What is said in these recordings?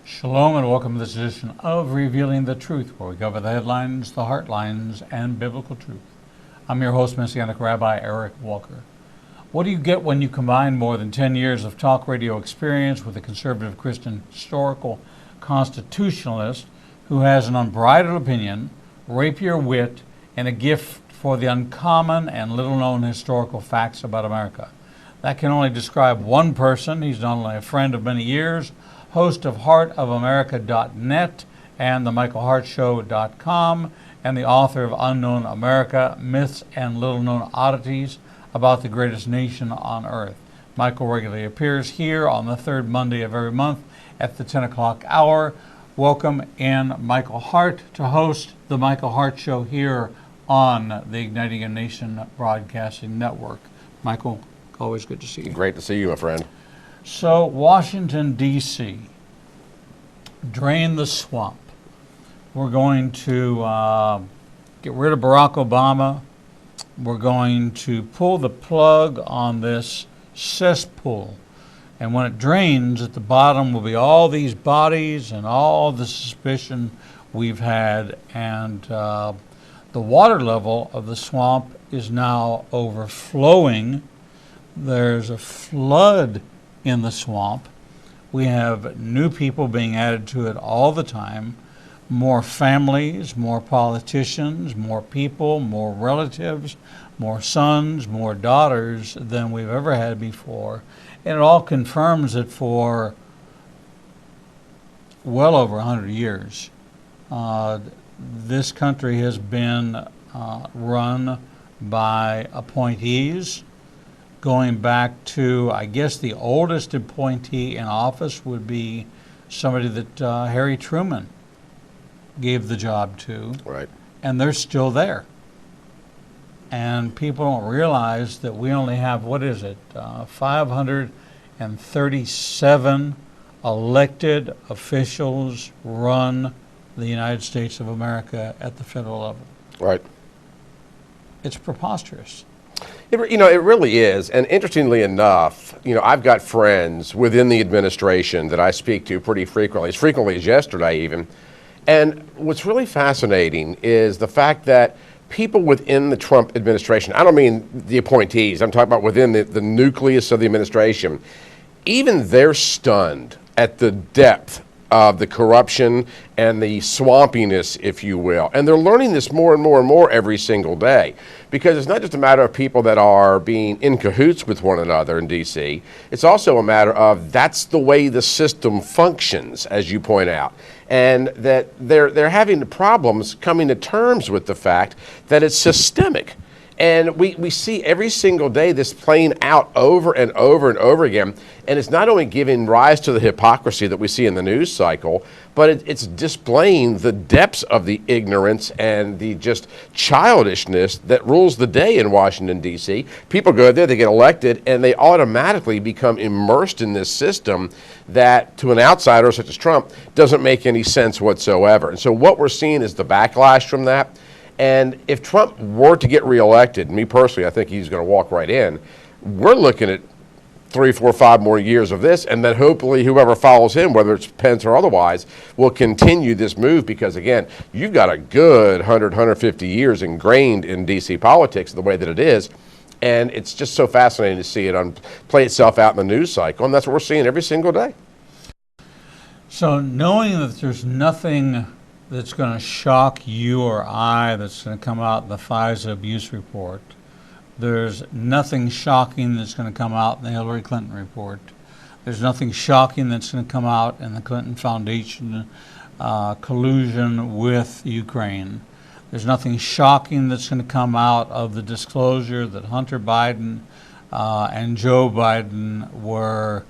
Shalom and welcome to this edition of Revealing the Truth, where we cover the headlines, the heart lines, and biblical truth. I'm your host, Messianic Rabbi Eric Walker. What do you get when you combine more than 10 years of talk radio experience with a conservative Christian historical constitutionalist who has an unbridled opinion, rapier wit, and a gift for the uncommon and little-known historical facts about America? That can only describe one person. He's not only a friend of many years, host of heartofamerica.net and the michaelhartshow.com, and the author of Unknown America, Myths and Little-Known Oddities About the Greatest Nation on Earth. Michael regularly appears here on the third Monday of every month at the 10 o'clock hour. Welcome in Michael Hart to host the Michael Hart Show here on the Igniting a Nation Broadcasting Network. Michael, always good to see you. Great to see you, my friend. So, Washington, D.C., drain the swamp. We're going to get rid of Barack Obama. We're going to pull the plug on this cesspool. And when it drains, at the bottom will be all these bodies and all the suspicion we've had. And the water level of the swamp is now overflowing. There's a flood in the swamp. We have new people being added to it all the time. More families, more politicians, more people, more relatives, more sons, more daughters than we've ever had before. And it all confirms that for well over 100 years, this country has been run by appointees. Going back to, I guess, the oldest appointee in office would be somebody that Harry Truman gave the job to. Right. And they're still there. And people don't realize that we only have, 537 elected officials run the United States of America at the federal level. Right. It's preposterous. It really is. And interestingly enough, I've got friends within the administration that I speak to pretty frequently, as frequently as yesterday even. And what's really fascinating is the fact that people within the Trump administration, I don't mean the appointees, I'm talking about within the nucleus of the administration, even they're stunned at the depth of the corruption and the swampiness, if you will. And they're learning this more and more and more every single day, because it's not just a matter of people that are being in cahoots with one another in D.C. It's also a matter of that's the way the system functions, as you point out, and that they're having problems coming to terms with the fact that it's systemic. And we see every single day this playing out over and over and over again. And it's not only giving rise to the hypocrisy that we see in the news cycle, but it's displaying the depths of the ignorance and the just childishness that rules the day in Washington, D.C. People go there, they get elected, and they automatically become immersed in this system that, to an outsider such as Trump, doesn't make any sense whatsoever. And so what we're seeing is the backlash from that. And if Trump were to get reelected, me personally, I think he's going to walk right in, we're looking at 3, 4, 5 more years of this, and then hopefully whoever follows him, whether it's Pence or otherwise, will continue this move, because again, you've got a good 100, 150 years ingrained in D.C. politics the way that it is, and it's just so fascinating to see it play itself out in the news cycle, and that's what we're seeing every single day. So knowing that there's nothing that's going to shock you or I that's going to come out in the FISA abuse report. There's nothing shocking that's going to come out in the Hillary Clinton report. There's nothing shocking that's going to come out in the Clinton Foundation collusion with Ukraine. There's nothing shocking that's going to come out of the disclosure that Hunter Biden and Joe Biden were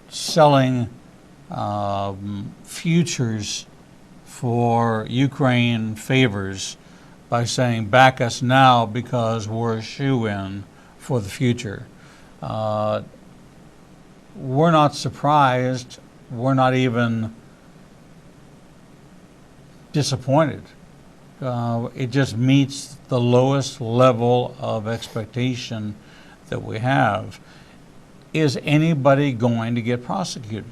selling futures for Ukraine favors by saying, back us now because we're a shoo-in for the future. We're not surprised. We're not even disappointed. It just meets the lowest level of expectation that we have. Is anybody going to get prosecuted?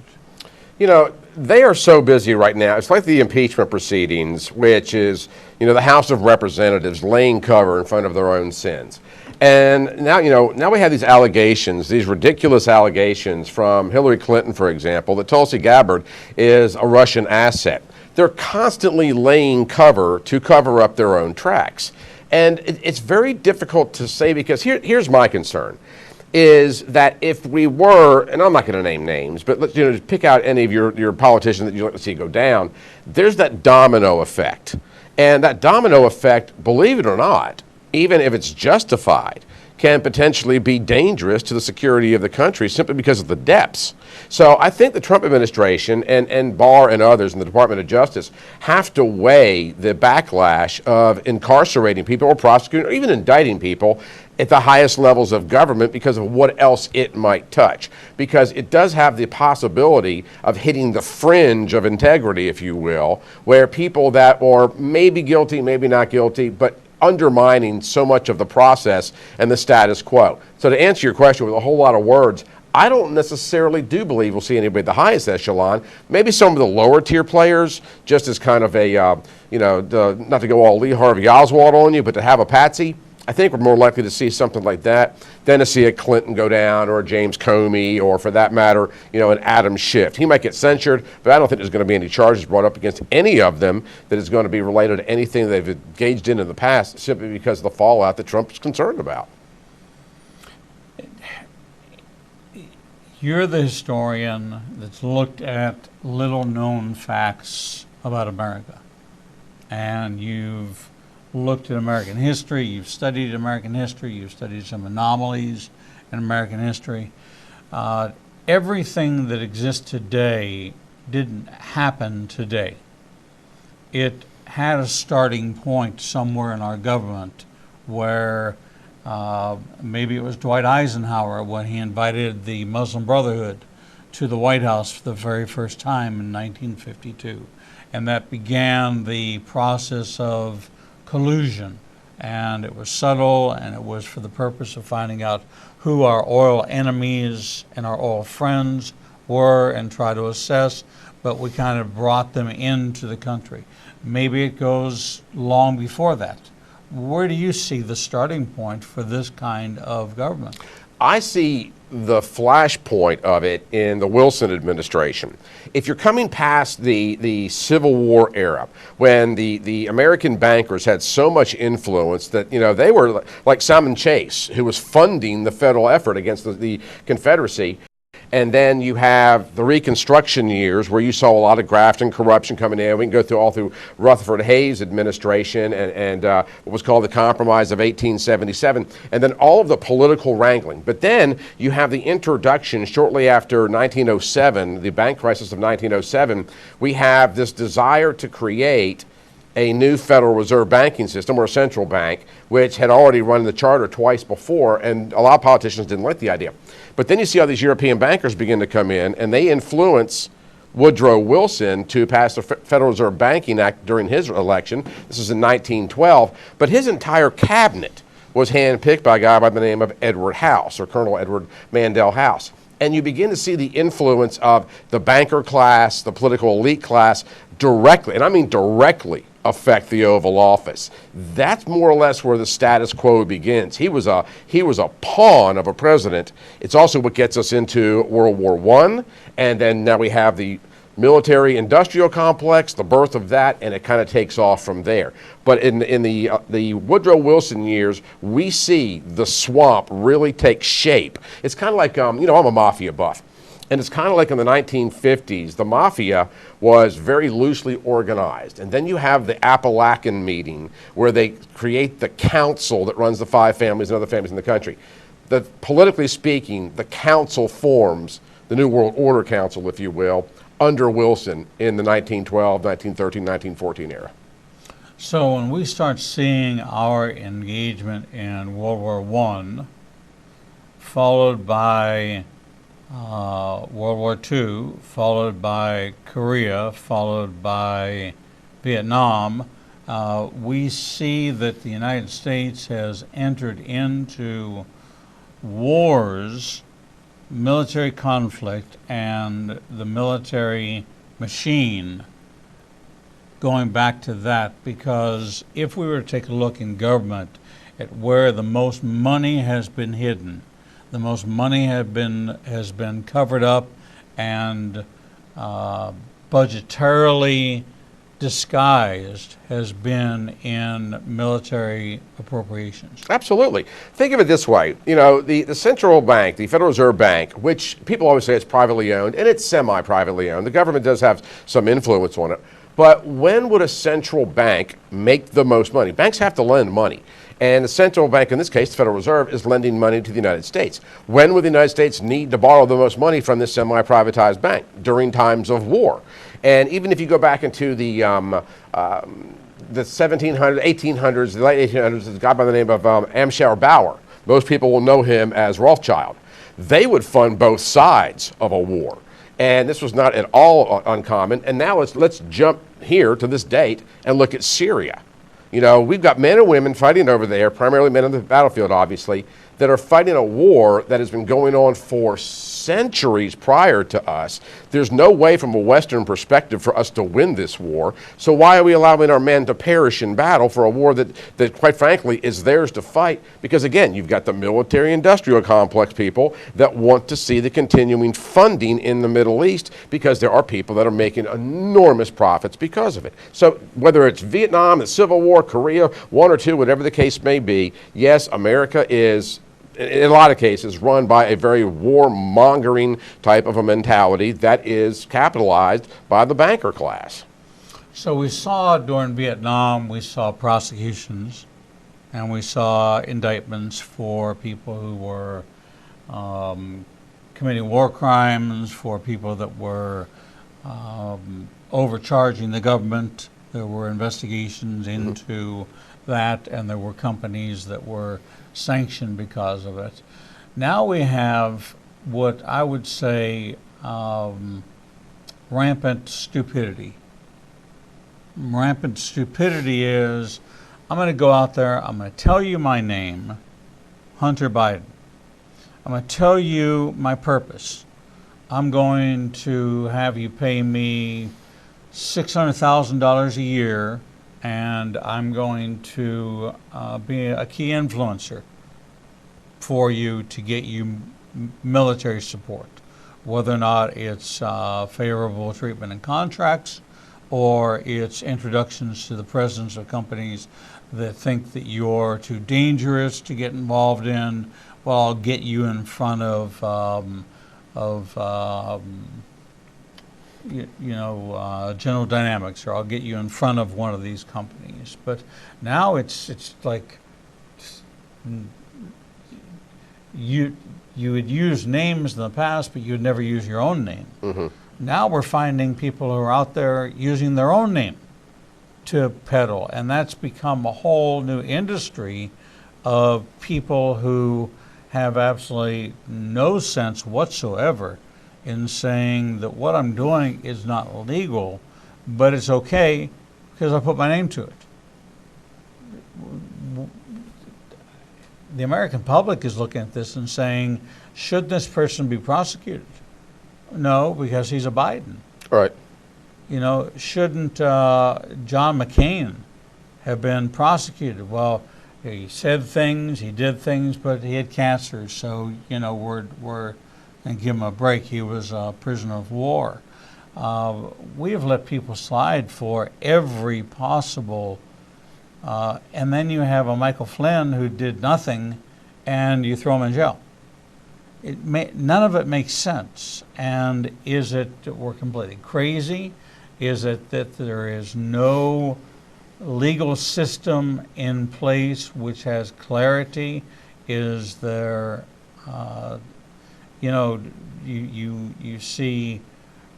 You know, they are so busy right now. It's like the impeachment proceedings, which is, the House of Representatives laying cover in front of their own sins. And now, now we have these allegations, these ridiculous allegations from Hillary Clinton, for example, that Tulsi Gabbard is a Russian asset. They're constantly laying cover to cover up their own tracks. And it's very difficult to say, because here's my concern, is that if we were, and I'm not going to name names, but let's just pick out any of your politicians that you'd like to see go down, there's that domino effect. And that domino effect, believe it or not, even if it's justified, can potentially be dangerous to the security of the country simply because of the depths. So I think the Trump administration and Barr and others in the Department of Justice have to weigh the backlash of incarcerating people or prosecuting or even indicting people at the highest levels of government because of what else it might touch. Because it does have the possibility of hitting the fringe of integrity, if you will, where people that are maybe guilty, maybe not guilty, but undermining so much of the process and the status quo. So to answer your question with a whole lot of words, I don't necessarily do believe we'll see anybody at the highest echelon. Maybe some of the lower tier players, just as kind of a, not to go all Lee Harvey Oswald on you, but to have a patsy. I think we're more likely to see something like that than to see a Clinton go down or a James Comey or, for that matter, an Adam Schiff. He might get censured, but I don't think there's going to be any charges brought up against any of them that is going to be related to anything they've engaged in the past, simply because of the fallout that Trump's concerned about. You're the historian that's looked at little-known facts about America, and you've looked at American history, you've studied American history, you've studied some anomalies in American history. Everything that exists today didn't happen today. It had a starting point somewhere in our government where maybe it was Dwight Eisenhower when he invited the Muslim Brotherhood to the White House for the very first time in 1952. And that began the process of collusion, and it was subtle, and it was for the purpose of finding out who our oil enemies and our oil friends were and try to assess, but we kind of brought them into the country. Maybe it goes long before that. Where do you see the starting point for this kind of government? I see the flashpoint of it in the Wilson administration. If you're coming past the Civil War era, when the American bankers had so much influence that, they were like Salmon Chase, who was funding the federal effort against the Confederacy. And then you have the Reconstruction years where you saw a lot of graft and corruption coming in. We can go through Rutherford Hayes' administration and what was called the Compromise of 1877, and then all of the political wrangling. But then you have the introduction shortly after 1907, the bank crisis of 1907. We have this desire to create a new Federal Reserve banking system, or a central bank, which had already run the charter twice before, and a lot of politicians didn't like the idea. But then you see how these European bankers begin to come in, and they influence Woodrow Wilson to pass the Federal Reserve Banking Act during his election. This is in 1912. But his entire cabinet was handpicked by a guy by the name of Edward House, or Colonel Edward Mandell House. And you begin to see the influence of the banker class, the political elite class, directly, and I mean directly, affect the Oval Office. That's more or less where the status quo begins. He was a pawn of a president. It's also what gets us into World War I, and then now we have the military-industrial complex, the birth of that, and it kind of takes off from there. But in the Woodrow Wilson years, we see the swamp really take shape. It's kind of like, I'm a mafia buff. And it's kind of like in the 1950s, the mafia was very loosely organized. And then you have the Appalachian meeting where they create the council that runs the 5 families and other families in the country. Politically speaking, the council forms the New World Order Council, if you will, under Wilson in the 1912, 1913, 1914 era. So when we start seeing our engagement in World War I, followed by World War II, followed by Korea, followed by Vietnam, we see that the United States has entered into wars military conflict and the military machine, going back to that, because if we were to take a look in government at where the most money has been hidden, the most money has been covered up and budgetarily disguised, has been in military appropriations. Absolutely. Think of it this way. You know, the central bank, the Federal Reserve Bank, which people always say it's privately owned, and it's semi-privately owned. The government does have some influence on it. But when would a central bank make the most money? Banks have to lend money. And the central bank, in this case, the Federal Reserve, is lending money to the United States. When would the United States need to borrow the most money from this semi-privatized bank? During times of war. And even if you go back into the 1700s, 1800s, the late 1800s, there's a guy by the name of Amschel Bauer. Most people will know him as Rothschild. They would fund both sides of a war. And this was not at all uncommon. And now let's jump here to this date and look at Syria. You know, we've got men and women fighting over there, primarily men on the battlefield, obviously, that are fighting a war that has been going on for centuries prior to us. There's no way from a Western perspective for us to win this war. So why are we allowing our men to perish in battle for a war that quite frankly, is theirs to fight? Because again, you've got the military-industrial complex people that want to see the continuing funding in the Middle East because there are people that are making enormous profits because of it. So whether it's Vietnam, the Civil War, Korea, one or two, whatever the case may be, yes, America is, in a lot of cases, run by a very warmongering type of a mentality that is capitalized by the banker class. So we saw during Vietnam, we saw prosecutions and we saw indictments for people who were committing war crimes, for people that were overcharging the government. There were investigations into that, and there were companies that were sanctioned because of it. Now we have what I would say rampant stupidity. Rampant stupidity is, I'm going to go out there, I'm going to tell you my name, Hunter Biden. I'm going to tell you my purpose. I'm going to have you pay me $600,000 a year, and I'm going to be a key influencer for you to get you military support, whether or not it's favorable treatment in contracts or it's introductions to the presidents of companies that think that you're too dangerous to get involved in. Well, I'll get you in front of General Dynamics, or I'll get you in front of one of these companies. But now it's like you would use names in the past, but you'd never use your own name. Mm-hmm. Now we're finding people who are out there using their own name to peddle, and that's become a whole new industry of people who have absolutely no sense whatsoever in saying that what I'm doing is not legal, but it's okay because I put my name to it. The American public is looking at this and saying, should this person be prosecuted? No, because he's a Biden. Right. You know, shouldn't John McCain have been prosecuted? Well, he said things, he did things, but he had cancer, so, you know, we're and give him a break. He was a prisoner of war. We have let people slide for every possible, and then you have a Michael Flynn who did nothing, and you throw him in jail. None of it makes sense. And is it that we're completely crazy? Is it that there is no legal system in place which has clarity? Is there you see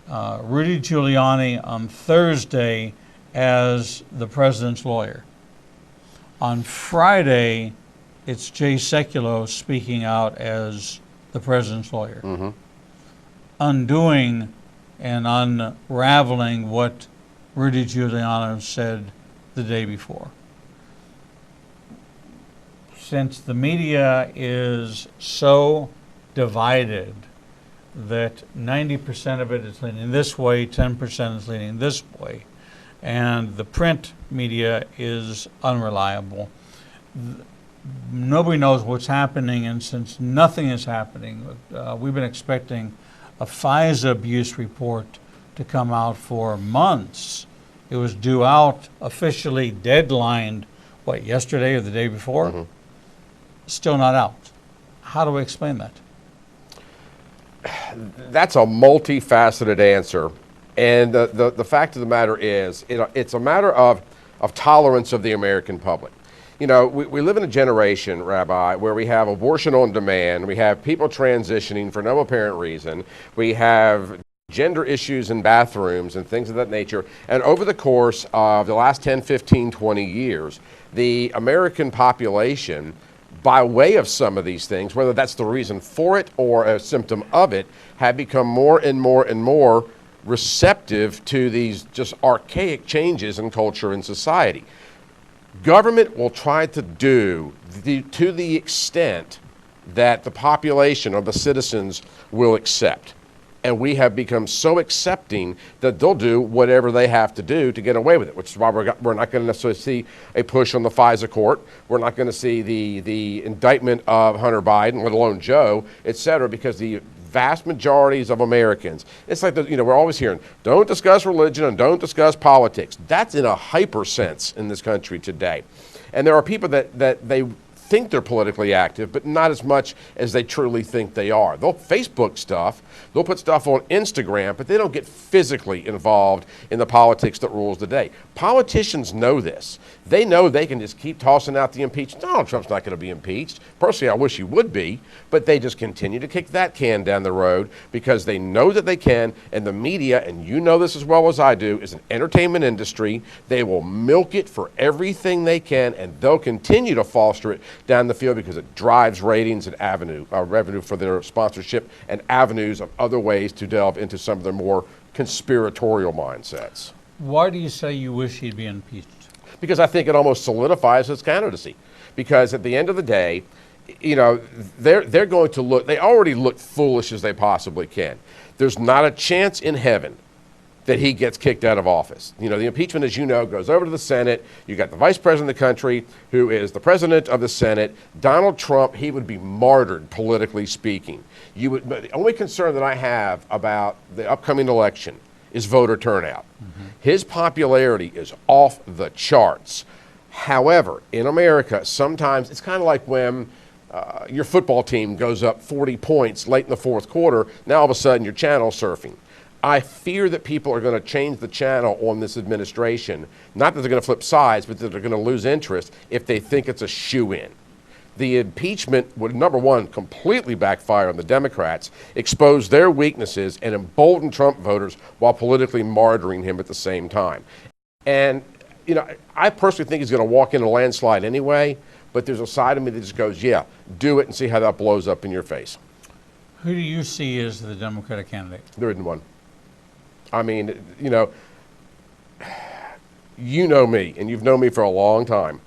Rudy Giuliani on Thursday as the president's lawyer. On Friday, it's Jay Sekulow speaking out as the president's lawyer, mm-hmm. undoing and unraveling what Rudy Giuliani said the day before. Since the media is so divided that 90% of it is leaning this way, 10% is leaning this way, and the print media is unreliable. Nobody knows what's happening, and since nothing is happening, we've been expecting a FISA abuse report to come out for months. It was due out, officially deadlined, yesterday or the day before? Mm-hmm. Still not out. How do we explain that? That's a multifaceted answer. And the fact of the matter is, it's a matter of tolerance of the American public. You know, we live in a generation, Rabbi, where we have abortion on demand, we have people transitioning for no apparent reason, we have gender issues in bathrooms and things of that nature. And over the course of the last 10, 15, 20 years, the American population, by way of some of these things, whether that's the reason for it or a symptom of it, have become more and more and more receptive to these just archaic changes in culture and society. Government will try to do to the extent that the population or the citizens will accept. And we have become so accepting that they'll do whatever they have to do to get away with it, which is why we're not going to necessarily see a push on the FISA court. We're not going to see the indictment of Hunter Biden, let alone Joe, et cetera, because the vast majorities of Americans, it's like, we're always hearing, don't discuss religion and don't discuss politics. That's in a hyper sense in this country today. And there are people that they think they're politically active, but not as much as they truly think they are. They'll Facebook stuff, they'll put stuff on Instagram, but they don't get physically involved in the politics that rules the day. Politicians know this. They know they can just keep tossing out the impeachment. Donald Trump's not going to be impeached. Personally, I wish he would be, but they just continue to kick that can down the road because they know that they can, and the media, and you know this as well as I do, is an entertainment industry. They will milk it for everything they can, and they'll continue to foster it down the field because it drives ratings and revenue for their sponsorship and avenues of other ways to delve into some of their more conspiratorial mindsets. Why do you say you wish he'd be impeached? Because I think it almost solidifies his candidacy. Because at the end of the day, they're going to look, they already look foolish as they possibly can. There's not a chance in heaven that he gets kicked out of office. The impeachment, as you know, goes over to the Senate. You got the vice president of the country, who is the president of the Senate. Donald Trump, he would be martyred, politically speaking. The only concern that I have about the upcoming election is voter turnout. Mm-hmm. His popularity is off the charts. However, in America, sometimes it's kind of like when your football team goes up 40 points late in the fourth quarter. Now all of a sudden you're channel surfing. I fear that people are going to change the channel on this administration. Not that they're going to flip sides, but that they're going to lose interest if they think it's a shoo-in. The impeachment would, number one, completely backfire on the Democrats, expose their weaknesses, and embolden Trump voters while politically martyring him at the same time. And, I personally think he's going to walk in a landslide anyway, but there's a side of me that just goes, yeah, do it and see how that blows up in your face. Who do you see as the Democratic candidate? There isn't one. I mean, you know me, and you've known me for a long time.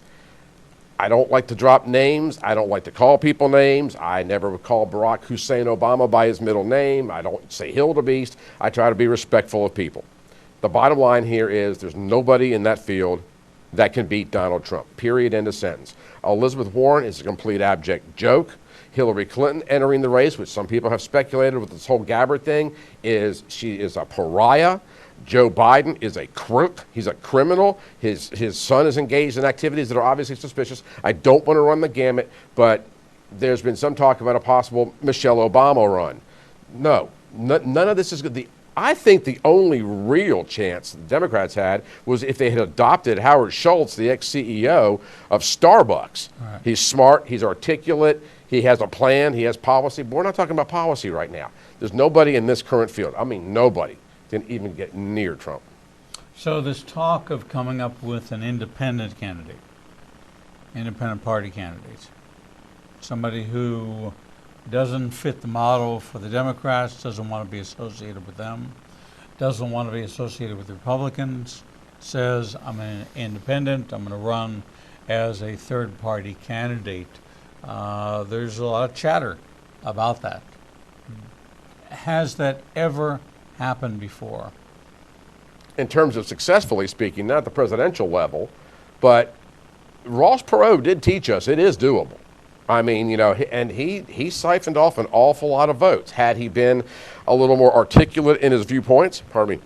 I don't like to drop names. I don't like to call people names. I never call Barack Hussein Obama by his middle name. I don't say Hildebeest. I try to be respectful of people. The bottom line here is there's nobody in that field that can beat Donald Trump, period, end of sentence. Elizabeth Warren is a complete abject joke. Hillary Clinton entering the race, which some people have speculated with this whole Gabbard thing, she is a pariah. Joe Biden is a crook. He's a criminal. His son is engaged in activities that are obviously suspicious. I don't want to run the gamut, but there's been some talk about a possible Michelle Obama run. No, none of this is good. I think the only real chance the Democrats had was if they had adopted Howard Schultz, the ex-CEO of Starbucks. Right. He's smart. He's articulate. He has a plan. He has policy. But we're not talking about policy right now. There's nobody in this current field. I mean, nobody can even get near Trump. So this talk of coming up with an independent party candidate, somebody who doesn't fit the model for the Democrats, doesn't want to be associated with them, doesn't want to be associated with the Republicans, says, I'm an independent, I'm going to run as a third party candidate. There's a lot of chatter about that. Has that ever happened before? In terms of successfully speaking, not at the presidential level, but Ross Perot did teach us it is doable. I mean, and he siphoned off an awful lot of votes. Had he been a little more articulate in his viewpoints, pardon me,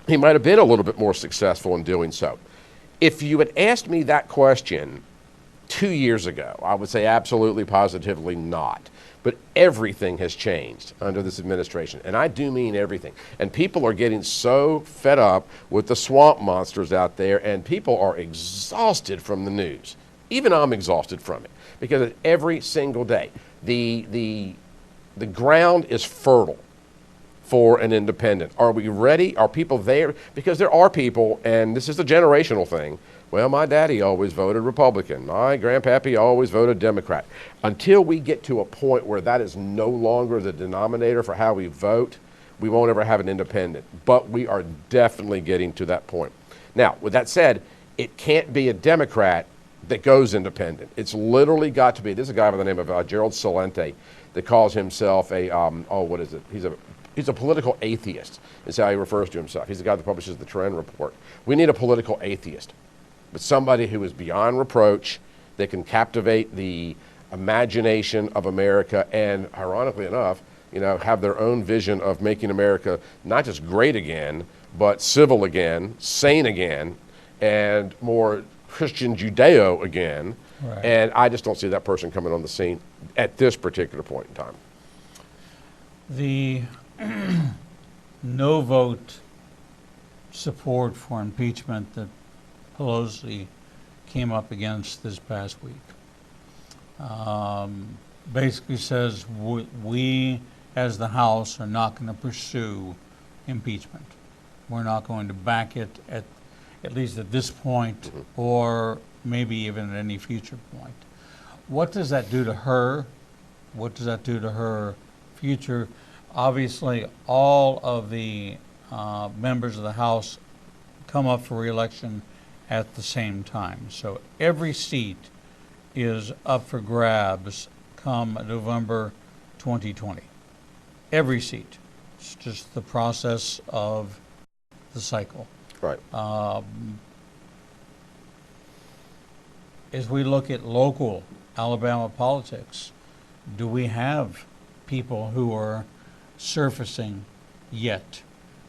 he might have been a little bit more successful in doing so. If you had asked me that question 2 years ago, I would say absolutely, positively not. But everything has changed under this administration, and I do mean everything. And people are getting so fed up with the swamp monsters out there, and people are exhausted from the news. Even I'm exhausted from it, because every single day, the ground is fertile for an independent. Are we ready? Are people there? Because there are people, and this is a generational thing. Well, my daddy always voted Republican. My grandpappy always voted Democrat. Until we get to a point where that is no longer the denominator for how we vote, we won't ever have an independent. But we are definitely getting to that point. Now, with that said, it can't be a Democrat that goes independent. It's literally got to be, this is a guy by the name of Gerald Celente that calls himself a, what is it? He's a political atheist, is how he refers to himself. He's the guy that publishes the Trend Report. We need a political atheist, but somebody who is beyond reproach, that can captivate the imagination of America and, ironically enough, have their own vision of making America not just great again, but civil again, sane again, and more Christian Judeo again. Right. And I just don't see that person coming on the scene at this particular point in time. The no vote support for impeachment that Pelosi came up against this past week basically says we as the House are not going to pursue impeachment. We're not going to back it at least at this point, or maybe even at any future point. What does that do to her? What does that do to her future? Obviously, all of the members of the House come up for re-election at the same time. So every seat is up for grabs come November 2020. Every seat. It's just the process of the cycle. Right. As we look at local Alabama politics, do we have people who are surfacing yet?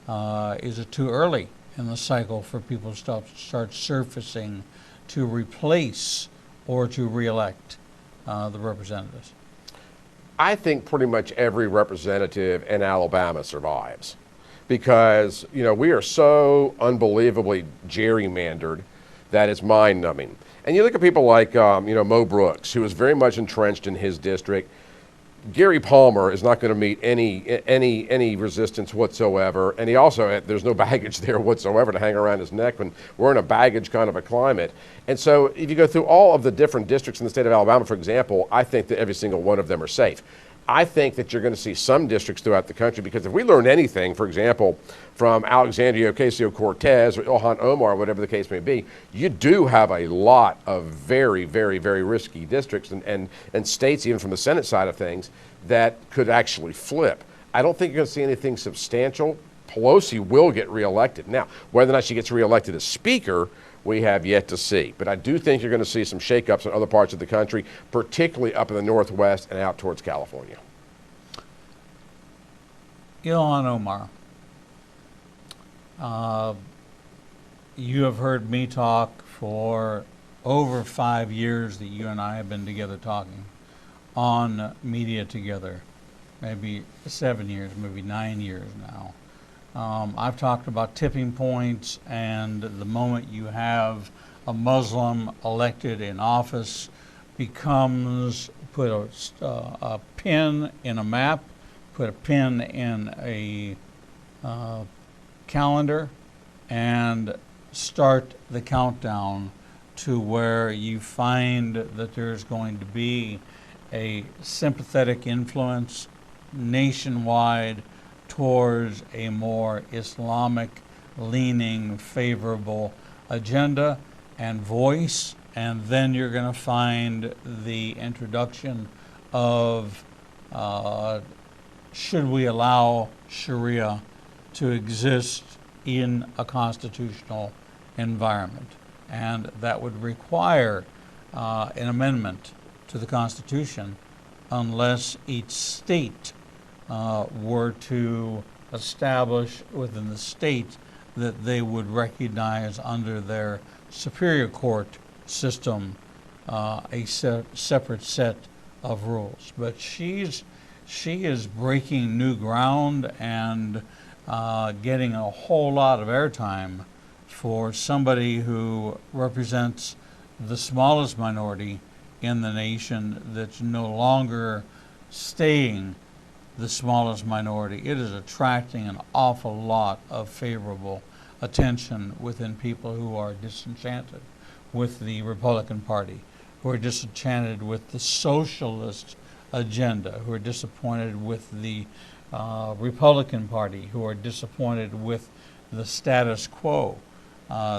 Is it too early in the cycle for people to start surfacing to replace or to reelect the representatives? I think pretty much every representative in Alabama survives, because we are so unbelievably gerrymandered that it's mind-numbing. And you look at people like Mo Brooks, who is very much entrenched in his district. Gary Palmer is not going to meet any resistance whatsoever, and he also, there's no baggage there whatsoever to hang around his neck when we're in a baggage kind of a climate. And so if you go through all of the different districts in the state of Alabama, for example, I think that every single one of them are safe. I think that you're going to see some districts throughout the country, because if we learn anything, for example, from Alexandria Ocasio-Cortez or Ilhan Omar, whatever the case may be, you do have a lot of very, very, very risky districts and states, even from the Senate side of things, that could actually flip. I don't think you're going to see anything substantial. Pelosi will get reelected. Now, whether or not she gets reelected as Speaker, we have yet to see. But I do think you're going to see some shakeups in other parts of the country, particularly up in the Northwest and out towards California. Ilhan Omar, you have heard me talk for over 5 years that you and I have been together talking on media together, maybe 7 years, maybe 9 years now. I've talked about tipping points, and the moment you have a Muslim elected in office becomes put a pin in a map, put a pin in a calendar, and start the countdown to where you find that there's going to be a sympathetic influence nationwide towards a more Islamic leaning, favorable agenda and voice, and then you're going to find the introduction of should we allow Sharia to exist in a constitutional environment? And that would require an amendment to the Constitution unless each state were to establish within the state that they would recognize under their superior court system a separate set of rules. But she is breaking new ground and getting a whole lot of airtime for somebody who represents the smallest minority in the nation that's no longer staying the smallest minority. It is attracting an awful lot of favorable attention within people who are disenchanted with the Republican Party, who are disenchanted with the socialist agenda, who are disappointed with the Republican Party, who are disappointed with the status quo.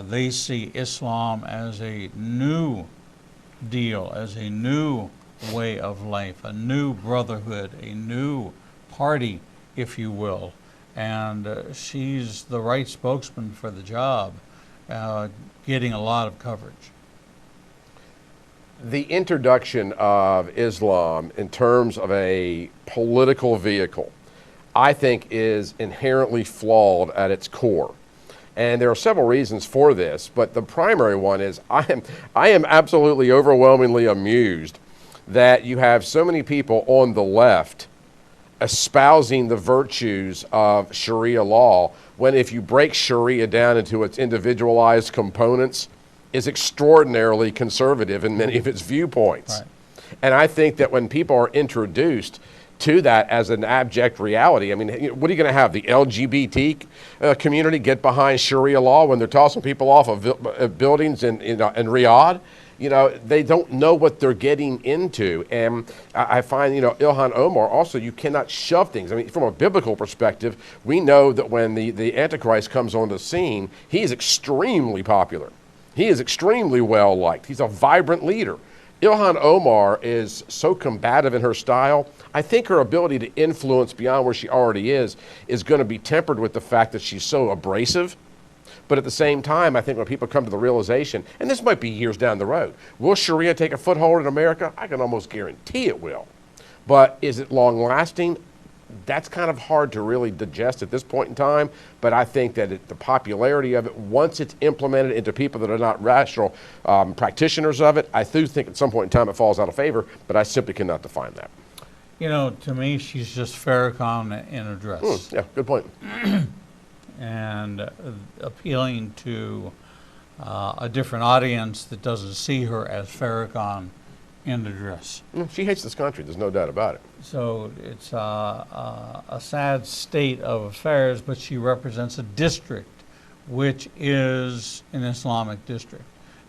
They see Islam as a new deal, as a new way of life, a new brotherhood, a new party, if you will. And she's the right spokesman for the job, getting a lot of coverage. The introduction of Islam in terms of a political vehicle, I think, is inherently flawed at its core. And there are several reasons for this, but the primary one is I am absolutely overwhelmingly amused that you have so many people on the left espousing the virtues of Sharia law, when if you break Sharia down into its individualized components, is extraordinarily conservative in many of its viewpoints. Right. And I think that when people are introduced to that as an abject reality, I mean, what are you going to have, the LGBT community get behind Sharia law when they're tossing people off of buildings in Riyadh? You know, they don't know what they're getting into. And I find, Ilhan Omar, also, you cannot shove things. I mean, from a biblical perspective, we know that when the Antichrist comes on the scene, he is extremely popular. He is extremely well liked. He's a vibrant leader. Ilhan Omar is so combative in her style. I think her ability to influence beyond where she already is going to be tempered with the fact that she's so abrasive. But at the same time, I think when people come to the realization, and this might be years down the road, will Sharia take a foothold in America? I can almost guarantee it will. But is it long lasting? That's kind of hard to really digest at this point in time, but I think that the popularity of it, once it's implemented into people that are not rational practitioners of it, I do think at some point in time it falls out of favor, but I simply cannot define that. To me, she's just Farrakhan in a dress. Yeah, good point. And appealing to a different audience that doesn't see her as Farrakhan in the dress. She hates this country, there's no doubt about it. So it's a sad state of affairs, but she represents a district which is an Islamic district.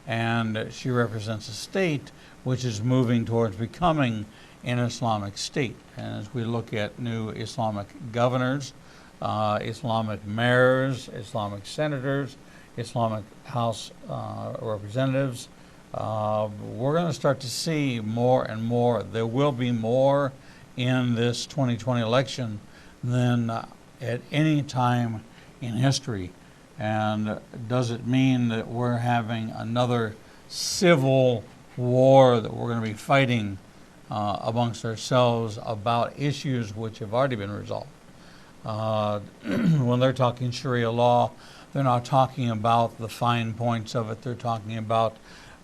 And she represents a state which is moving towards becoming an Islamic state. And as we look at new Islamic governors, Islamic mayors, Islamic senators, Islamic House representatives, we're going to start to see more and more. There will be more in this 2020 election than at any time in history. And does it mean that we're having another civil war that we're going to be fighting amongst ourselves about issues which have already been resolved? When they're talking Sharia law, they're not talking about the fine points of it. They're talking about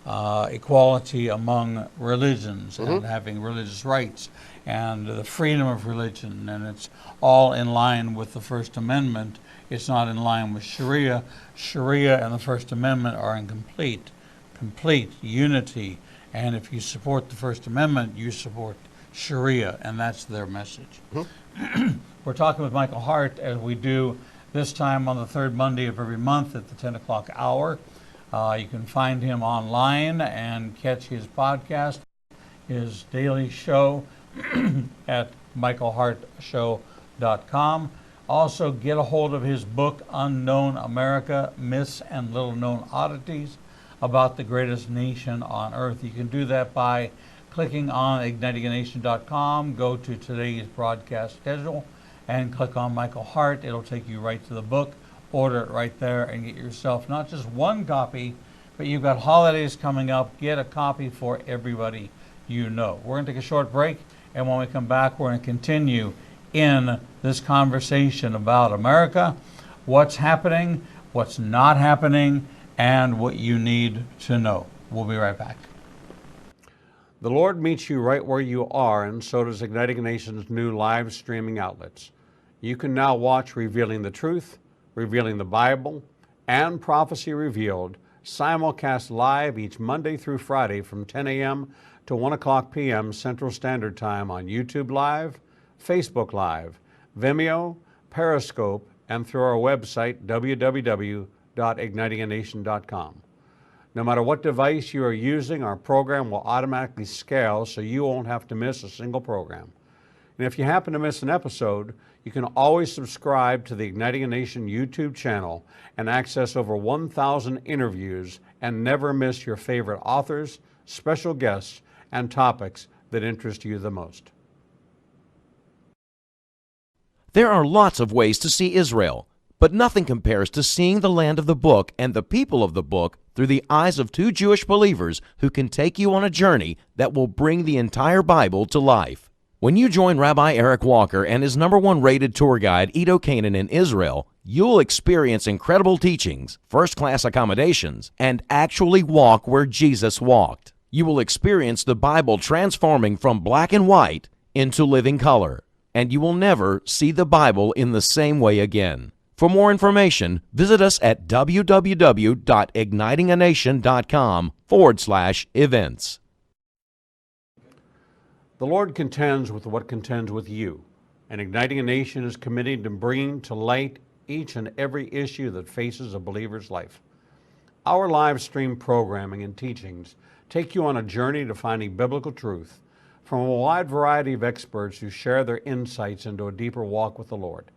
equality among religions and having religious rights and the freedom of religion, and it's all in line with the First Amendment. It's not in line with Sharia. Sharia and the First Amendment are in complete unity, and if you support the First Amendment, you support Sharia, and that's their message. We're talking with Michael Hart, as we do this time on the third Monday of every month at the 10 o'clock hour. You can find him online and catch his podcast, his daily show at michaelhartshow.com. Also, get a hold of his book, Unknown America, Myths and Little Known Oddities about the greatest nation on earth. You can do that by clicking on ignitinganation.com, go to today's broadcast schedule and click on Michael Hart. It'll take you right to the book. Order it right there and get yourself not just one copy, but you've got holidays coming up. Get a copy for everybody you know. We're going to take a short break, and when we come back, we're going to continue in this conversation about America, what's happening, what's not happening, and what you need to know. We'll be right back. The Lord meets you right where you are, and so does Igniting a Nation's new live streaming outlets. You can now watch Revealing the Truth, Revealing the Bible, and Prophecy Revealed simulcast live each Monday through Friday from 10 a.m. to 1 o'clock p.m. Central Standard Time on YouTube Live, Facebook Live, Vimeo, Periscope, and through our website, www.ignitinganation.com. No matter what device you are using, our program will automatically scale so you won't have to miss a single program. And if you happen to miss an episode, you can always subscribe to the Igniting a Nation YouTube channel and access over 1,000 interviews and never miss your favorite authors, special guests, and topics that interest you the most. There are lots of ways to see Israel, but nothing compares to seeing the land of the book and the people of the book through the eyes of two Jewish believers who can take you on a journey that will bring the entire Bible to life. When you join Rabbi Eric Walker and his #1 rated tour guide, Edo Canaan, in Israel, you'll experience incredible teachings, first-class accommodations, and actually walk where Jesus walked. You will experience the Bible transforming from black and white into living color, and you will never see the Bible in the same way again. For more information, visit us at www.ignitinganation.com/events. The Lord contends with what contends with you, and Igniting a Nation is committed to bringing to light each and every issue that faces a believer's life. Our live stream programming and teachings take you on a journey to finding biblical truth from a wide variety of experts who share their insights into a deeper walk with the Lord.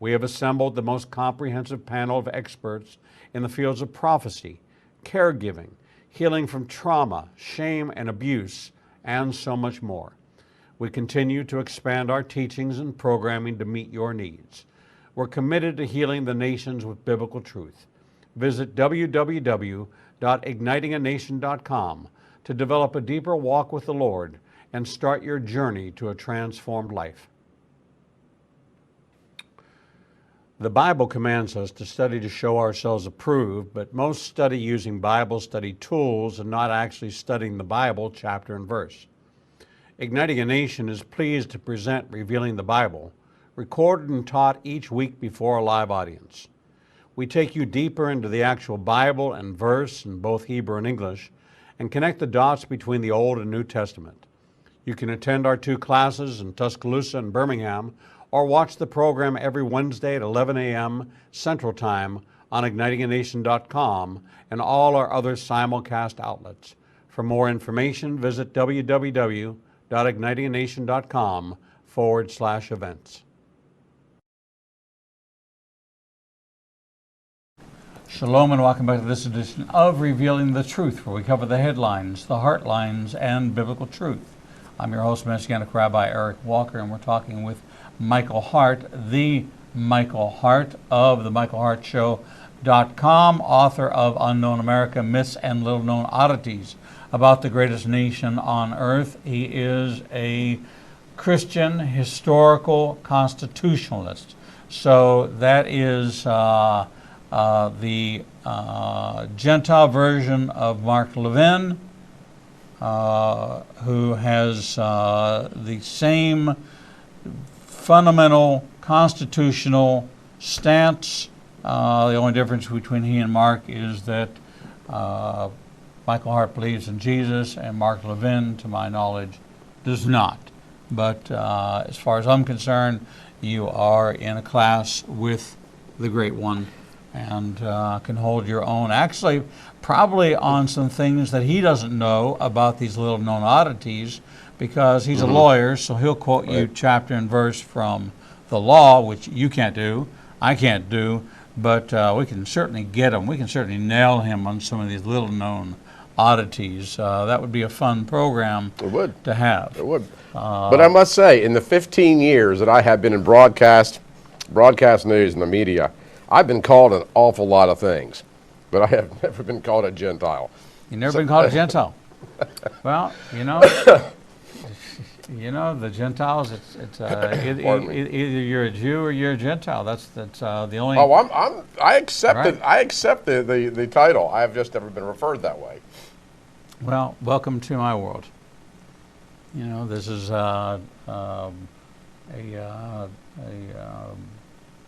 We have assembled the most comprehensive panel of experts in the fields of prophecy, caregiving, healing from trauma, shame, and abuse, and so much more. We continue to expand our teachings and programming to meet your needs. We're committed to healing the nations with biblical truth. Visit www.ignitinganation.com to develop a deeper walk with the Lord and start your journey to a transformed life. The Bible commands us to study to show ourselves approved, but most study using Bible study tools and not actually studying the Bible chapter and verse. Igniting a Nation is pleased to present Revealing the Bible, recorded and taught each week before a live audience. We take you deeper into the actual Bible and verse in both Hebrew and English, and connect the dots between the Old and New Testament. You can attend our 2 classes in Tuscaloosa and Birmingham, or watch the program every Wednesday at 11 a.m. Central Time on ignitinganation.com and all our other simulcast outlets. For more information, visit www.ignitinganation.com/events. Shalom and welcome back to this edition of Revealing the Truth, where we cover the headlines, the heart lines, and biblical truth. I'm your host, Messianic Rabbi Eric Walker, and we're talking with Michael Hart, the Michael Hart of the MichaelHartShow.com, author of Unknown America, Myths and Little Known Oddities About the Greatest Nation on Earth. He is a Christian historical constitutionalist. So that is the Gentile version of Mark Levin, who has the same fundamental constitutional stance. The only difference between he and Mark is that Michael Hart believes in Jesus and Mark Levin, to my knowledge, does not. But as far as I'm concerned, you are in a class with the Great One and can hold your own. Actually, probably on some things that he doesn't know about these little known oddities, because he's a lawyer, so he'll quote you chapter and verse from the law, which you can't do, I can't do, but we can certainly get him. We can certainly nail him on some of these little known oddities. That would be a fun program It would. to have. It would. But I must say, in the 15 years that I have been in broadcast news and the media, I've been called an awful lot of things, but I have never been called a Gentile. You've never been called a Gentile. Well, the Gentiles. Either you're a Jew or you're a Gentile. That's the only. Oh, I accept Right. it. I accept the title. I have just never been referred that way. Well, welcome to my world. This is a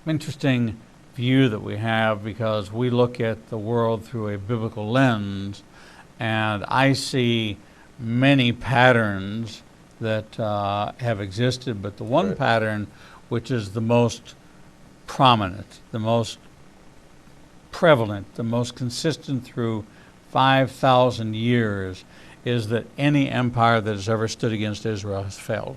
interesting view that we have because we look at the world through a biblical lens, and I see many patterns that have existed, but the one Right. pattern which is the most prominent, the most prevalent, the most consistent through 5,000 years is that any empire that has ever stood against Israel has failed.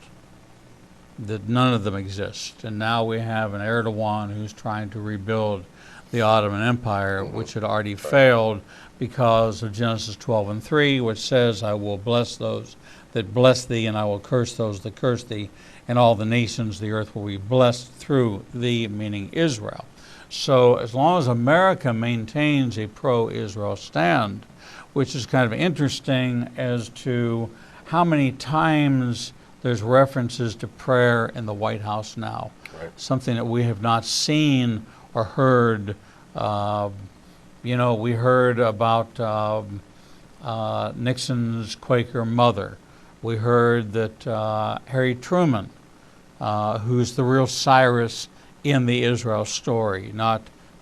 That none of them exist. And now we have an Erdogan who's trying to rebuild the Ottoman Empire, which had already failed because of Genesis 12:3, which says, I will bless those that bless thee, and I will curse those that curse thee, and all the nations of the earth will be blessed through thee, meaning Israel. So as long as America maintains a pro-Israel stand, which is kind of interesting as to how many times there's references to prayer in the White House now. Right. Something that we have not seen or heard. We heard about Nixon's Quaker mother. We heard that Harry Truman, who's the real Cyrus in the Israel story,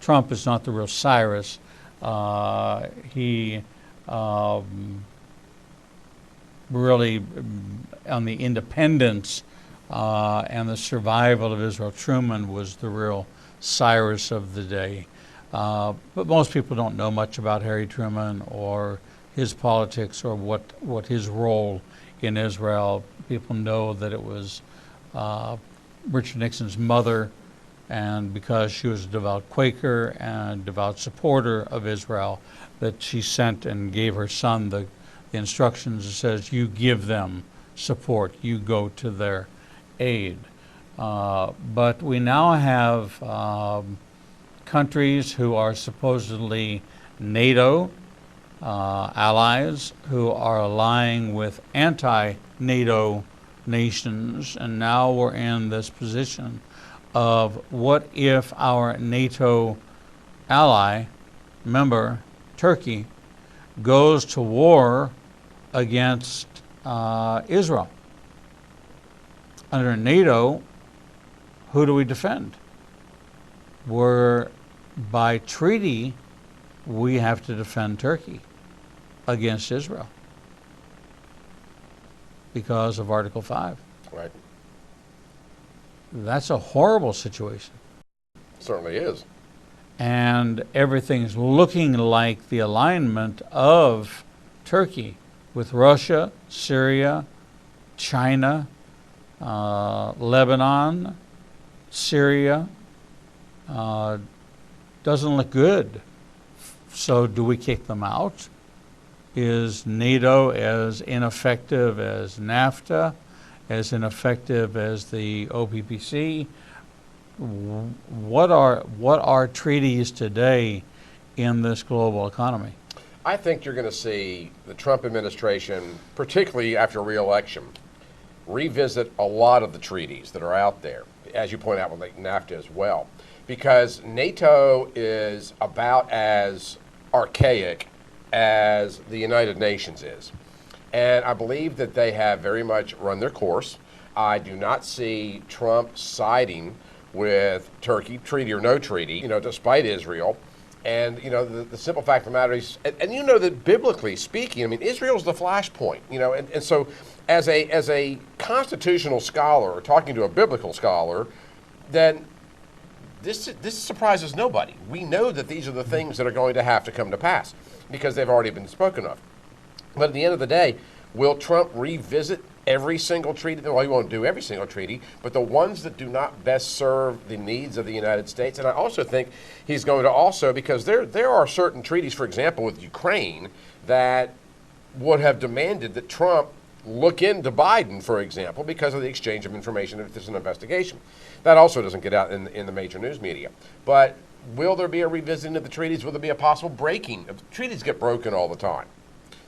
Trump is not the real Cyrus. He really, on the independence and the survival of Israel, Truman was the real Cyrus of the day. But most people don't know much about Harry Truman or his politics or what his role in Israel. People know that it was Richard Nixon's mother, and because she was a devout Quaker and devout supporter of Israel, that she sent and gave her son the instructions that says, you give them support, you go to their aid. But we now have countries who are supposedly NATO allies who are allying with anti-NATO nations, and now we're in this position of what if our NATO ally member, Turkey, goes to war against Israel. Under NATO, who do we defend? By treaty, we have to defend Turkey against Israel because of Article 5. Right. That's a horrible situation. Certainly is. And everything's looking like the alignment of Turkey with Russia, Syria, China, Lebanon, Syria. Doesn't look good. So do we kick them out? Is NATO as ineffective as NAFTA, as ineffective as the OPPC? What are treaties today in this global economy? I think you're going to see the Trump administration, particularly after re-election, revisit a lot of the treaties that are out there, as you point out with like NAFTA as well, because NATO is about as archaic as the United Nations is. And I believe that they have very much run their course. I do not see Trump siding with Turkey, treaty or no treaty, despite Israel. And, the simple fact of the matter is, and that biblically speaking, Israel's the flashpoint, and so as a constitutional scholar, talking to a biblical scholar, then this surprises nobody. We know that these are the things that are going to have to come to pass because they've already been spoken of. But at the end of the day, will Trump revisit every single treaty? Well, he won't do every single treaty, but the ones that do not best serve the needs of the United States. And I also think he's going to also, because there are certain treaties, for example, with Ukraine, that would have demanded that Trump look into Biden, for example, because of the exchange of information if there's an investigation. That also doesn't get out in the major news media. But will there be a revisiting of the treaties? Will there be a possible breaking? Treaties get broken all the time.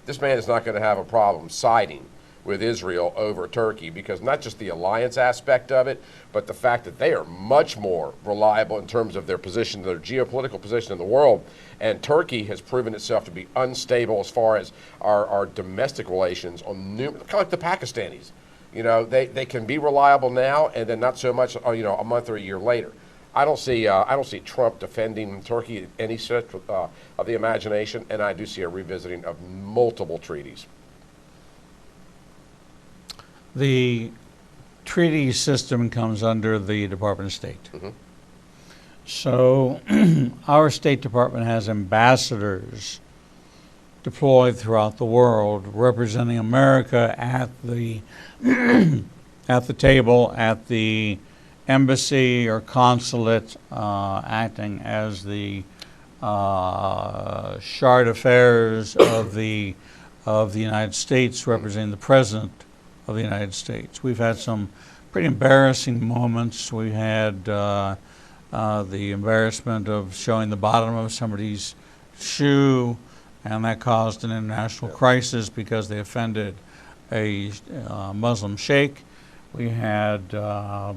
This man is not going to have a problem siding with Israel over Turkey, because not just the alliance aspect of it, but the fact that they are much more reliable in terms of their position, their geopolitical position in the world. And Turkey has proven itself to be unstable as far as our domestic relations on kind of like the Pakistanis. You know, they can be reliable now and then not so much, you know, a month or a year later. I don't see Trump defending Turkey any stretch of the imagination, and I do see a revisiting of multiple treaties. The treaty system comes under the Department of State. Mm-hmm. So our State Department has ambassadors deployed throughout the world representing America at the at the table, at the embassy or consulate, acting as the charte d'affaires of the United States, representing the President of the United States. We've had some pretty embarrassing moments. We had the embarrassment of showing the bottom of somebody's shoe, and that caused an international crisis because they offended a Muslim sheikh. We had the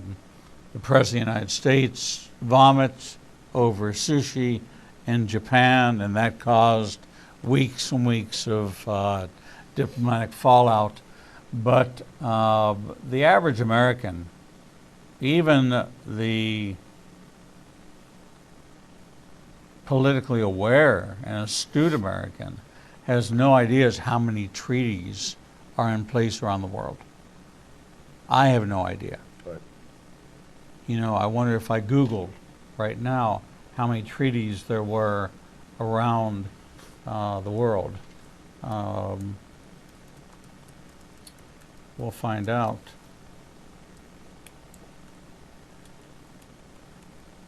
President of the United States vomit over sushi in Japan, and that caused weeks and weeks of diplomatic fallout. But the average American, even the politically aware and astute American, has no idea how many treaties are in place around the world. I have no idea. Right. You know, I wonder if I Googled right now how many treaties there were around the world. We'll find out.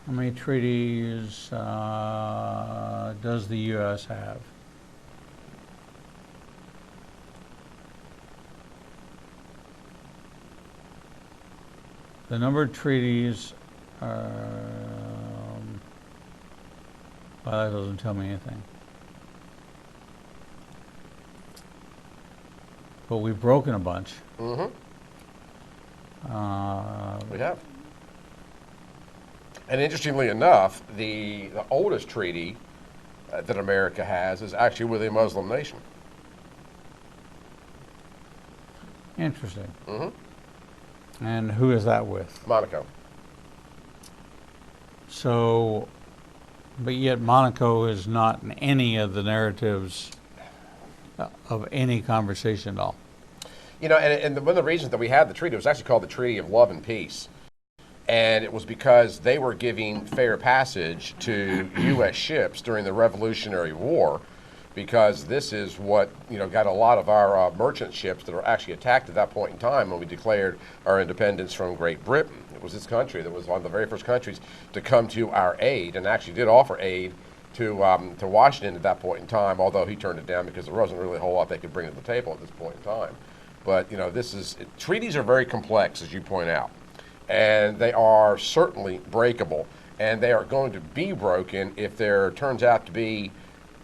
How many treaties does the U.S. have? The number of treaties, well, that doesn't tell me anything. But we've broken a bunch. Mm-hmm. We have. And interestingly enough, the oldest treaty that America has is actually with a Muslim nation. Interesting. Mm-hmm. And who is that with? Monaco. So, but yet Monaco is not in any of the narratives of any conversation at all. You know, and one of the reasons that we had the treaty was actually called the Treaty of Love and Peace. And it was because they were giving fair passage to U.S. ships during the Revolutionary War, because this is what, you know, got a lot of our merchant ships that were actually attacked at that point in time when we declared our independence from Great Britain. It was this country that was one of the very first countries to come to our aid, and actually did offer aid to Washington at that point in time, although he turned it down because there wasn't really a whole lot they could bring to the table at this point in time. But, you know, treaties are very complex, as you point out, and they are certainly breakable, and they are going to be broken if there turns out to be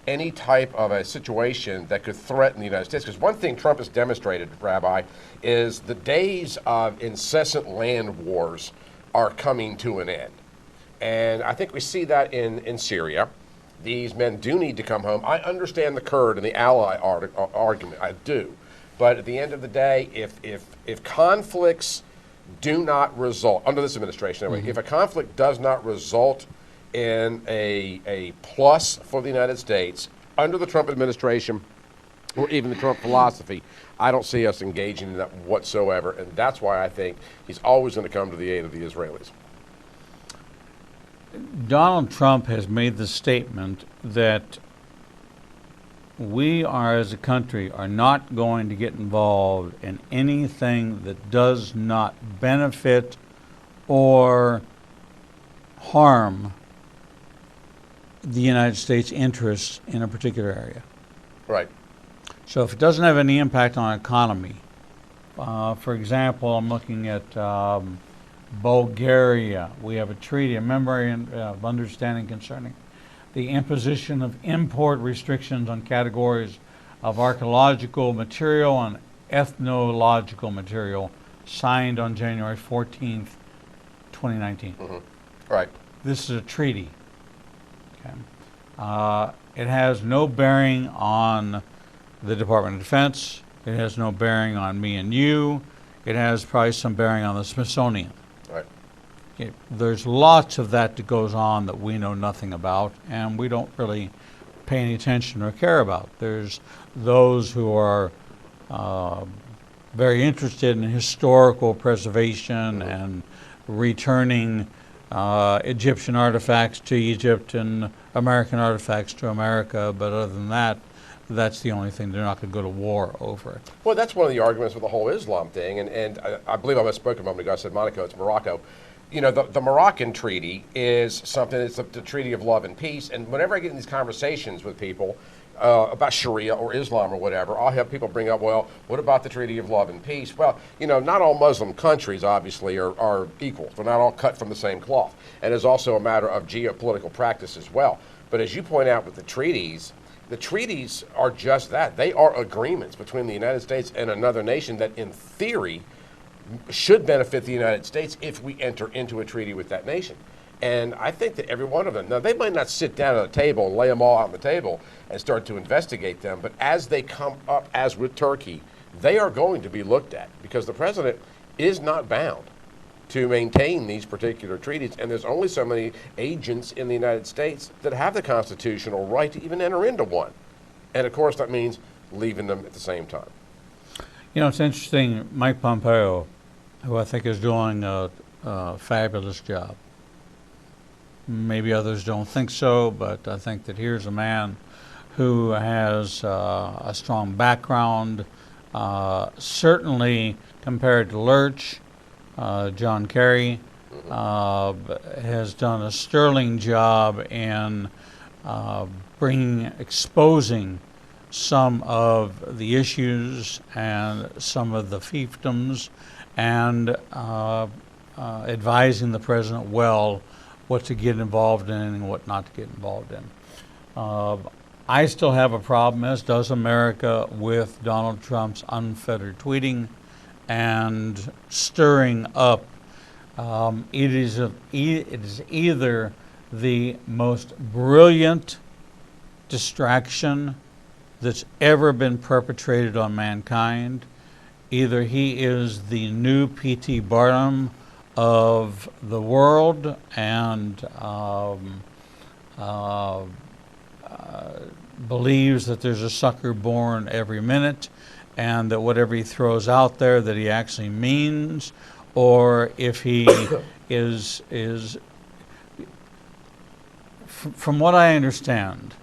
any type of a situation that could threaten the United States. Because one thing Trump has demonstrated, Rabbi, is the days of incessant land wars are coming to an end. And I think we see that in Syria. These men do need to come home. I understand the Kurd and the ally argument, I do. But at the end of the day, if conflicts do not result, under this administration anyway, if a conflict does not result in a plus for the United States under the Trump administration or even the Trump philosophy, I don't see us engaging in that whatsoever. And that's why I think he's always going to come to the aid of the Israelis. Donald Trump has made the statement that we are, as a country, are not going to get involved in anything that does not benefit or harm the United States interests in a particular area. Right. So if it doesn't have any impact on economy, for example, I'm looking at Bulgaria. We have a treaty, a memorandum of understanding concerning the imposition of import restrictions on categories of archaeological material and ethnological material, signed on January 14th, 2019. Right. This is a treaty. Okay. It has no bearing on the Department of Defense. It has no bearing on me and you. It has probably some bearing on the Smithsonian. Right. There's lots of that goes on that we know nothing about, and we don't really pay any attention or care about. There's those who are very interested in historical preservation and returning Egyptian artifacts to Egypt and American artifacts to America, but other than that, that's the only thing. They're not going to go to war over it. Well, that's one of the arguments with the whole Islam thing, and I believe I misspoke a moment ago. I said Monaco, it's Morocco. You know, the Moroccan treaty is something, it's the treaty of love and peace, and whenever I get in these conversations with people about Sharia or Islam or whatever, I'll have people bring up, well, what about the treaty of love and peace? Well, you know, not all Muslim countries, obviously, are equal. They're not all cut from the same cloth, and it's also a matter of geopolitical practice as well. But as you point out with the treaties are just that. They are agreements between the United States and another nation that, in theory, should benefit the United States if we enter into a treaty with that nation. And I think that every one of them, now they might not sit down at a table and lay them all out on the table and start to investigate them, but as they come up, as with Turkey, they are going to be looked at because the president is not bound to maintain these particular treaties, and there's only so many agents in the United States that have the constitutional right to even enter into one. And of course that means leaving them at the same time. You know, it's interesting, Mike Pompeo, who I think is doing a fabulous job. Maybe others don't think so, but I think that here's a man who has a strong background, certainly compared to Lurch. John Kerry has done a sterling job in exposing some of the issues and some of the fiefdoms, and advising the president well what to get involved in and what not to get involved in. I still have a problem, as does America, with Donald Trump's unfettered tweeting and stirring up. It is either the most brilliant distraction that's ever been perpetrated on mankind. Either he is the new P.T. Barnum of the world and believes that there's a sucker born every minute, and that whatever he throws out there that he actually means, or if he is from what I understand,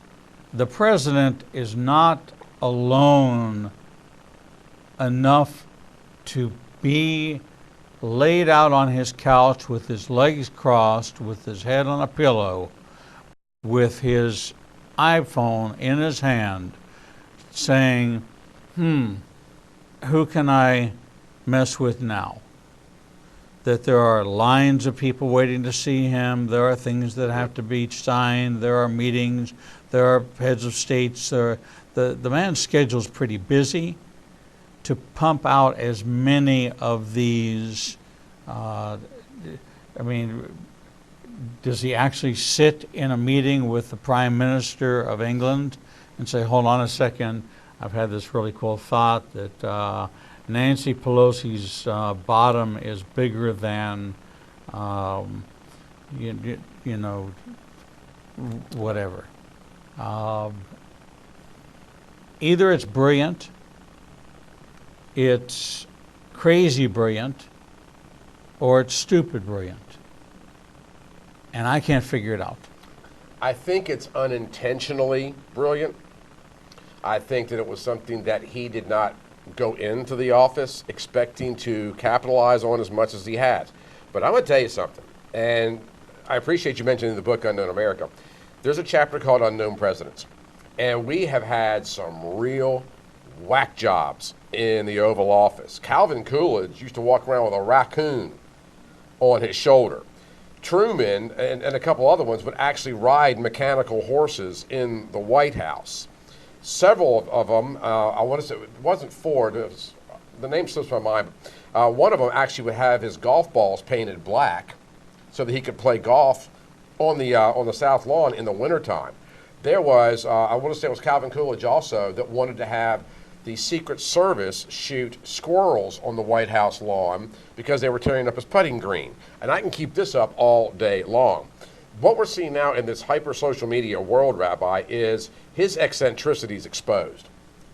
the president is not alone enough to be laid out on his couch with his legs crossed, with his head on a pillow, with his iPhone in his hand, saying, who can I mess with now? That there are lines of people waiting to see him. There are things that have to be signed. There are meetings. There are heads of states. The man's schedule is pretty busy to pump out as many of these. I mean, does he actually sit in a meeting with the Prime Minister of England and say, hold on a second, I've had this really cool thought that Nancy Pelosi's bottom is bigger than, you know, whatever. Either it's brilliant, it's crazy brilliant, or it's stupid brilliant. And I can't figure it out. I think it's unintentionally brilliant. I think that it was something that he did not go into the office expecting to capitalize on as much as he has. But I'm going to tell you something, and I appreciate you mentioning the book Unknown America. There's a chapter called Unknown Presidents, and we have had some real whack jobs in the Oval Office. Calvin Coolidge used to walk around with a raccoon on his shoulder. Truman and a couple other ones would actually ride mechanical horses in the White House. Several of them, I want to say, it wasn't Ford, the name slips my mind, but one of them actually would have his golf balls painted black so that he could play golf on the South Lawn in the wintertime. There was, I want to say it was Calvin Coolidge also, that wanted to have the Secret Service shoot squirrels on the White House lawn because they were tearing up his putting green. And I can keep this up all day long. What we're seeing now in this hyper social media world, Rabbi, is his eccentricities exposed.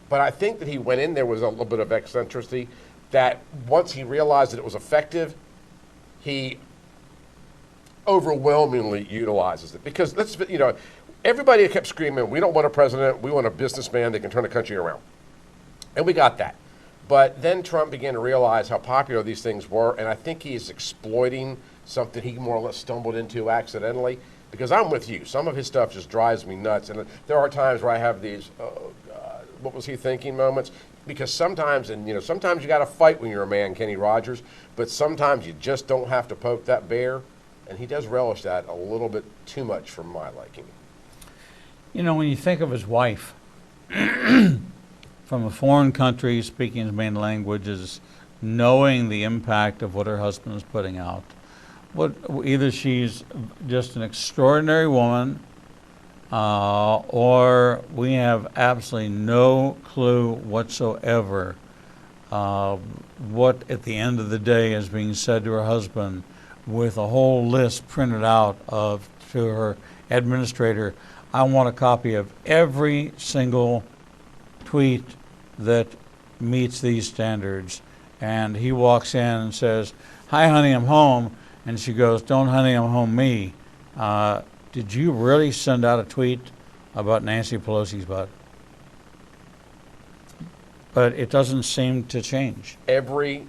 But I think that he went in there with a little bit of eccentricity that once he realized that it was effective, he overwhelmingly utilizes it. Because everybody kept screaming, we don't want a president, we want a businessman that can turn the country around. And we got that. But then Trump began to realize how popular these things were, and I think he's exploiting something he more or less stumbled into accidentally. Because I'm with you, some of his stuff just drives me nuts, and there are times where I have these, oh God, what was he thinking moments? Because sometimes, sometimes you got to fight when you're a man, Kenny Rogers, but sometimes you just don't have to poke that bear, and he does relish that a little bit too much for my liking. When you think of his wife, from a foreign country, speaking his main languages, knowing the impact of what her husband is putting out, either she's just an extraordinary woman, or we have absolutely no clue whatsoever what at the end of the day is being said to her husband, with a whole list printed out to her administrator. I want a copy of every single tweet that meets these standards. And he walks in and says, "Hi, honey, I'm home." And she goes, "Don't honey, I'm home me. Did you really send out a tweet about Nancy Pelosi's butt?" But it doesn't seem to change. Every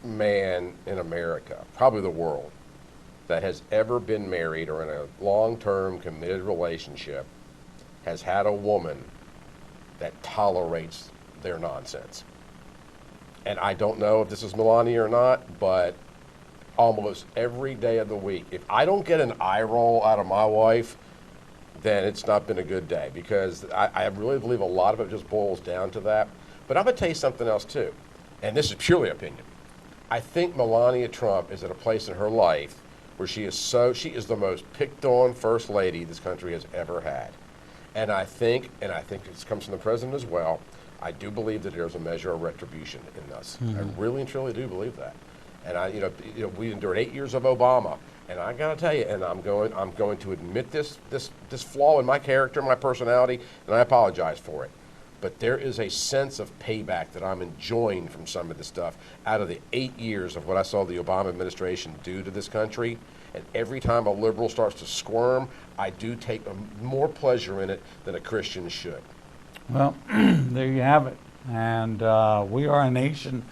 man in America, probably the world, that has ever been married or in a long-term committed relationship has had a woman that tolerates their nonsense. And I don't know if this is Melania or not, but almost every day of the week, if I don't get an eye roll out of my wife, then it's not been a good day, because I really believe a lot of it just boils down to that. But I'm going to tell you something else too, and this is purely opinion. I think Melania Trump is at a place in her life where she is the most picked on first lady this country has ever had. And I think this comes from the president as well, I do believe that there's a measure of retribution in this. Mm-hmm. I really and truly do believe that. And we endured 8 years of Obama, and I got to tell you, and I'm going to admit this flaw in my character, my personality, and I apologize for it. But there is a sense of payback that I'm enjoying from some of this stuff out of the 8 years of what I saw the Obama administration do to this country. And every time a liberal starts to squirm, I do take more pleasure in it than a Christian should. Well, there you have it. And we are a nation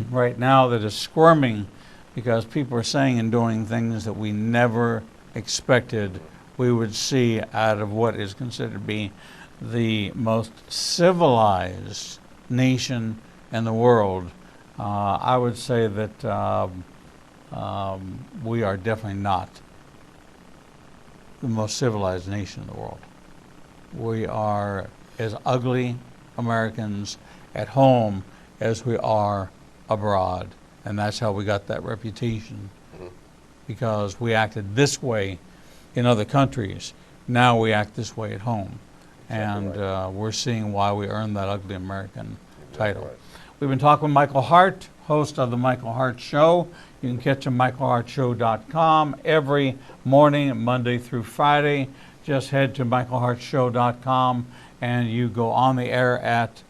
right now that is squirming because people are saying and doing things that we never expected we would see out of what is considered to be the most civilized nation in the world. I would say that we are definitely not the most civilized nation in the world. We are as ugly Americans at home as we are abroad, and that's how we got that reputation, because we acted this way in other countries. Now we act this way at home. And we're seeing why we earned that ugly American title. Right. We've been talking with Michael Hart, host of The Michael Hart Show. You can catch him at michaelhartshow.com every morning, Monday through Friday. Just head to michaelhartshow.com and you go on the air at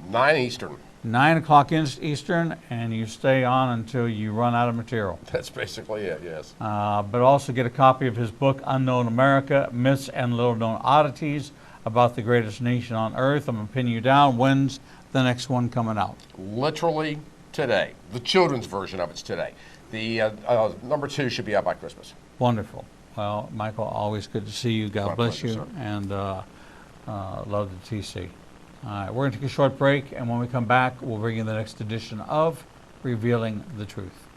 9 Eastern. 9 o'clock Eastern, and you stay on until you run out of material. That's basically it, yes. But also get a copy of his book, Unknown America, Myths and Little Known Oddities about the greatest nation on earth. I'm going to pin you down. When's the next one coming out? Literally today. The children's version of it's today. The number 2 should be out by Christmas. Wonderful. Well, Michael, always good to see you. God bless you. Sir. And love the TC. All right, we're going to take a short break, and when we come back, we'll bring you the next edition of Revealing the Truth.